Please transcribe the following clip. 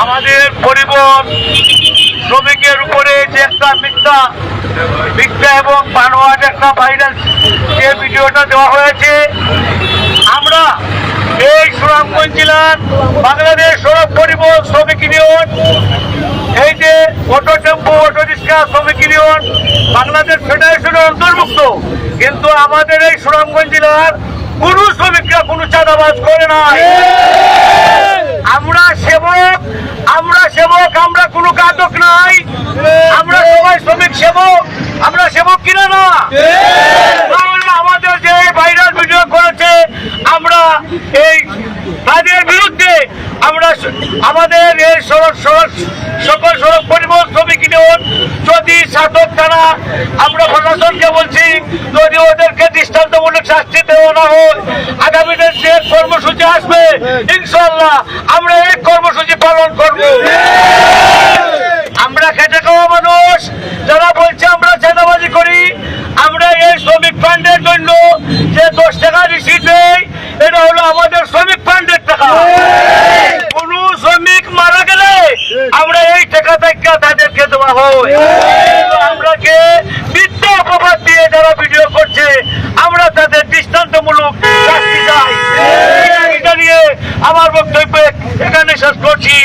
আমাদের পরিবহন শ্রমিকের উপরে যে একটা মিথ্যা এবং বানোয়াট একটা ভাইরাল যে ভিডিওটা দেওয়া হয়েছে, আমরা এই সুনামগঞ্জ জেলার বাংলাদেশ সড়ক পরিবহন শ্রমিক ইউনিয়ন, এই যে অটো টেম্পো অটো রিক্সা শ্রমিক ইউনিয়ন বাংলাদেশ ফেডারেশনের অন্তর্ভুক্ত, কিন্তু আমাদের এই সুনামগঞ্জ জেলার কোন শ্রমিকরা কোনো চাঁদাবাজ করে নাই। আমরা সেবক, আমরা কোনো ঘাতক নাই, আমরা সবাই শ্রমিক সেবক। আমরা সেবক কিনা না? আমাদের যে ভাইরাল ভিডিও করেছে, আমরা এই তাদের বিরুদ্ধে আমরা আমাদের এই সকল সড়ক পরিবহন শ্রমিক ইউনিয়ন যদি সাধক থানা, আমরা প্রশাসনকে বলছি, যদি ওদেরকে দৃষ্টান্তমূলক শাস্তি দেওয়া না হয়, আগামী দিন যে কর্মসূচি আসবে ইনশাল্লাহ আমরা এই কর্মসূচি পালন করব। আমরা খেটে খাওয়া মানুষ, যারা বলছে আমরা চাঁদাবাজি করি, আমরা এই শ্রমিক ফান্ডের জন্য যে 10 টাকা রিসিট নেই, এটা হলো আমাদের শ্রমিক ফান্ডের টাকা। কোন শ্রমিক মারা গেলে আমরা এই টাকা থেকে তাদেরকে দেওয়া হয়। আমরা কে মিথ্যা অপবাদ দিয়ে যারা ভিডিও করছে, আমরা তাদের দৃষ্টান্তমূলক শাস্তি চাই। এটা নিয়ে আমার বক্তব্য এখানে শেষ করছি।